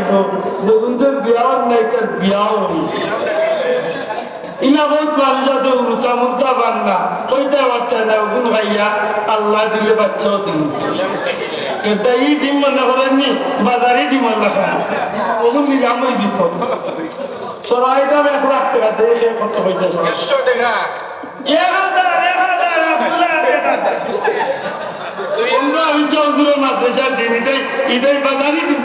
তো যেগুনদের বিয়াও নাই তার বিয়াও ইনা বহুত মানুষ আছে উল্টা মুল্টা বান্না কইটা বাচ্চা না ওগুন খাইয়া আল্লাহ দিলে বাচ্চাও দিল এটা এই ডিম মনে করেননি বাজারে ডিম মনে খায় ওগুন নিলামই দিত সরাই দাম 1 লাখ টাকা দিয়ে কত হইতেছে 100 টাকা 1000 আমি চৌধুরী মাদ্রাসা দিন এটাই বাজারে দিন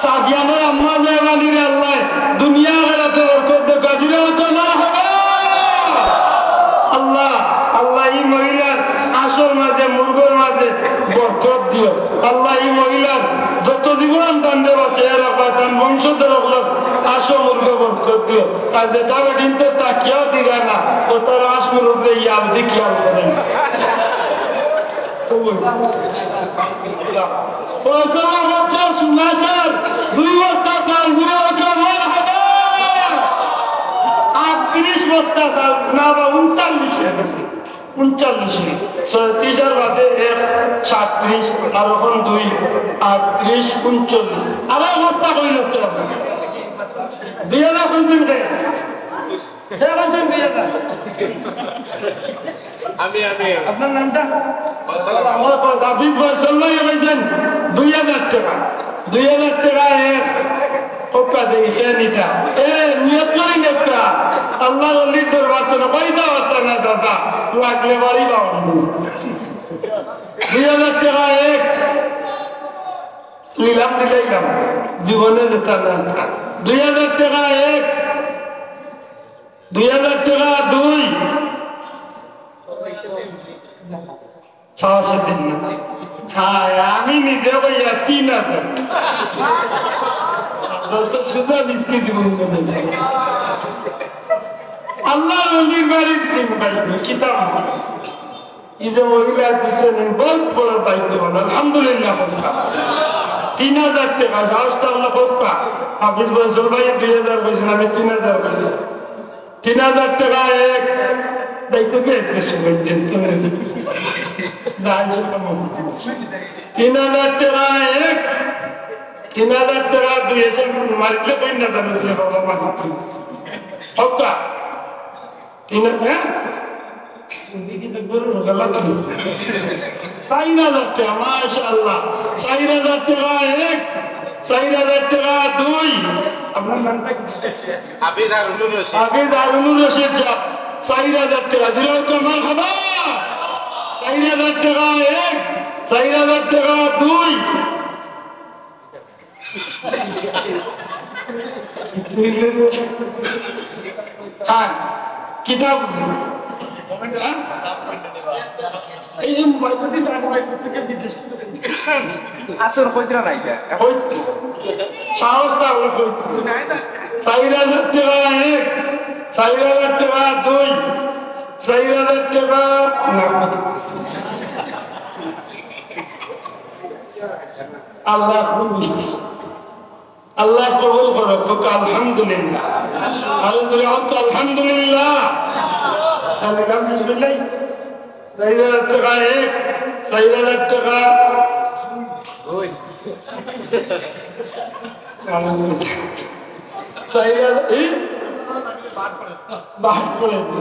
সাফিয়ানের আম্মা মেহমানির আল্লাহ দুনিয়া আখিরাতে বরকত দে গাজিরা তো না হবে আল্লাহ আল্লাহ এই মহিলার আসল মাঝে মুরগোর মাঝে বরকত দিও আল্লাহ এই মহিলার যত জীবন দান্ডে বাঁচিয়ে রাখবা তার বংশধর আসো মুরগ বরকত দিও আর যেটা বেদিন তো তাকিয়াও দিবে না ও তার আস মুরগে ইয়াব দেখিয়াও করে বাচ্চা সুনাসার 2 বস্তা চাল ঘুরে ওঠে মার হবে 38 বস্তা চাল না বা 39 হয়ে গেছে 39 37 বাদে 37 আর এখন 2 38 39 আবার বস্তা কই লোক আছে 2000 কইছেন কে আমি আপনার নামটা হাফিজ ভাই ভাইছেন 2000 টাকা 2000 টাকা পক্কা দেখে নিটা নিয়ত করি নেতা আল্লাহ অলির দরবার তো কইতা হতো না দাদা লাগলে বাড়ি পাবো 2000 টাকা নিলাম দিলাম জীবনে নেতা না 2000 টাকা 2000 টাকা 2 6 দিন হ্যাঁ আমি নিজে ভাইয়া 3000 তো শুধু মিসকি জীবন আল্লাহ নবীর বাড়ির কিতাব এই যে মহিলা দিচ্ছেন বহুত বড় দায়িত্ব আলহামদুলিল্লাহ 3000 টাকা সাহসটা আল্লাহ পক্কা হাফিজ বছর ভাই 2000 পয়সা আমি 3000 পয়সা 3000 টাকা দায়িত্ব কে বেশি বলতেন 3000 টাকা 3000 টাকা 2000 মারলে কই না জানিস বাবা মারতে পক্কা 3000 4000 টাকা মাশাআল্লাহ 4000 টাকা 4000 টাকা 2 আপনার নামটা কি হাফিজ হারুনুর রশিদ 4000 টাকা দিল তো মারহাবা 4000 টাকা 4000 টাকা 2 হ্যাঁ কিতাব এই মাইকতি সার্টিফাইড থেকে বিদেশ আসর কইতরা নাই কা কই সাহসটা হলো কই নাই না 4000 টাকা 4000 টাকা 2 4000 টাকা আল্লাহ কবুল করো আলহামদুলিল্লাহ আলহামদুলিল্লাহ বিসমিল্লাহ 4000 টাকা 4000 টাকা 2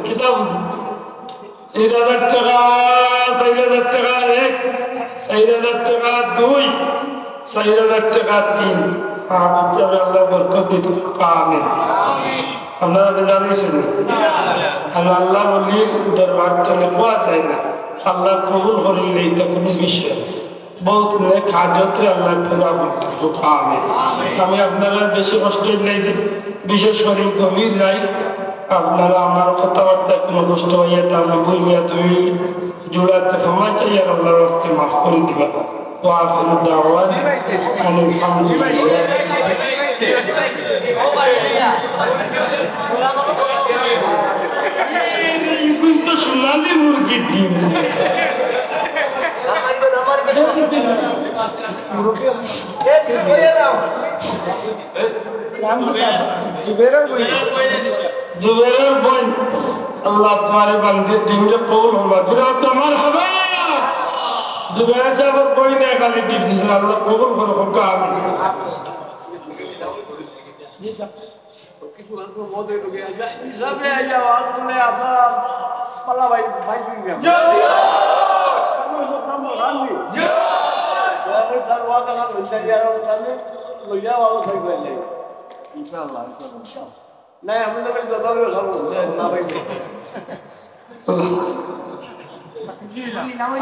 কিতাব 4000 টাকা 4000 টাকা 4000 টাকা 2 4000 টাকা 3 আল্লাহ বরকত দিত আমিন আপনারা জানিয়েছেন আমি আল্লাহ বলি দরবার চলে হওয়া যায় না আল্লাহ কবুল করলে এটা কোনো বিষয় বহুত নেক হাজতে আল্লাহ পুরা করতে আমিন আমি আপনারা বেশি কষ্ট নিয়েছি বিশেষ করে গভীর রাত আপনারা আমার কথাবার্তা কোনো কষ্ট হইয়া তা আমি বলবিয়া তুমি জোড়াতে ক্ষমা চাই আর আল্লাহর রাস্তে মাফ করে দিবা وآخر الدعوات أن الحمد لله كنت شلالي مرقدين जुबेर बोल अल्लाह तुम्हारे बंदे दिन में कबूल होगा फिर तुम्हारा हवा দুবাই যাবার বই না খালি দিচ্ছিস আল্লাহ কবুল করো হোকা আমি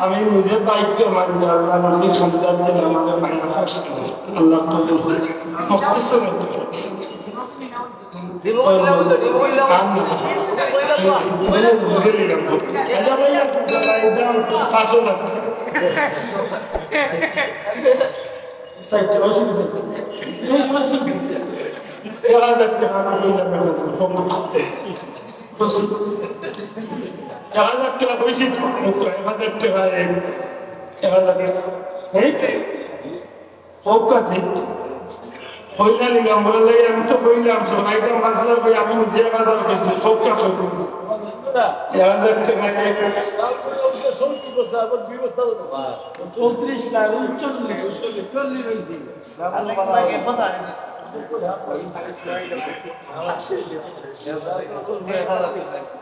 আমি নিজে বাইককে মানি আল্লাহ নবী সন্তান যেন আমাদের মাইনা খাস আল্লাহ কবুল করে মুক্তসর কইলা নিলাম বলে আমি তো কইলাম সবাইটা মাসলা কই আমি নিজে বাজার কইছি সবটা কইব ইয়াদের থেকে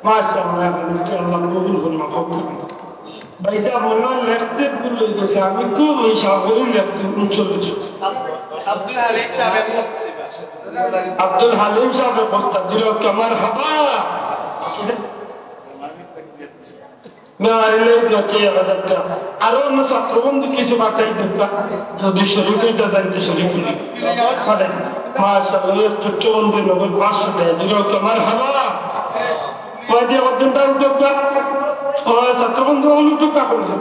মাশাআল্লাহ ইনশাআল্লাহ কবুল করুন ভাইসা বললেন লিখতে ভুল হয়ে গেছে আমি খুব ওই সাগরে লেখছি 39 আব্দুল হালিম সাহেব প্রস্তাব দিল কামার হাবা আরো অন্য ছাত্র বন্ধু কিছু বাতাই দরকার যদি শরীর হইতে জানতে শরীর হইতে মাশাআল্লাহ ছোট্ট বন্ধু নগর 500 টাকা দিল কামার হাবা কয় দিয়ে অর্জন তার উদ্যোগটা ও ছাত্র বন্ধু অনুযোগটা করছে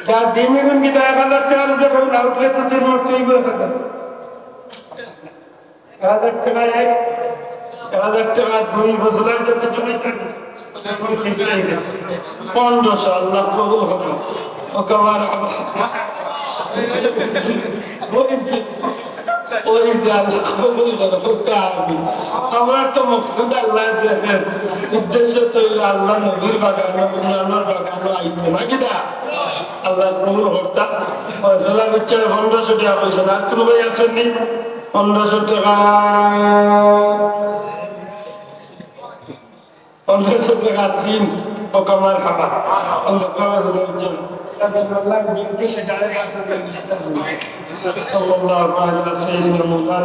क्या धीमे में की दया वाला प्यार जब हम आउटलेट से नोट चाहिए बोल सकता आदत का है आदत का कोई मसला जो कुछ नहीं कर कौन दोस्त अल्लाह कबूल होगा और कमारा ওই যে আল্লাহ কবুল করে হোকা আমি আমরা তো মকসুদ আল্লাহ দেখেন উদ্দেশ্য তো আল্লাহ নবীর বাগানো অন্যান্যর বাগানো আইতো নাকি না আল্লাহ কবুল করতা পয়সা বিচ্ছার 1500 টাকা পয়সা আর কোনো ভাই আসেননি 1500 টাকা 1500 টাকা 3 ও কামার খাবার আল্লাহ কামার দিচ্ছেন আল্লাহ মিনকে সাড়ে 500 টাকা صلى الله على سيدنا مولانا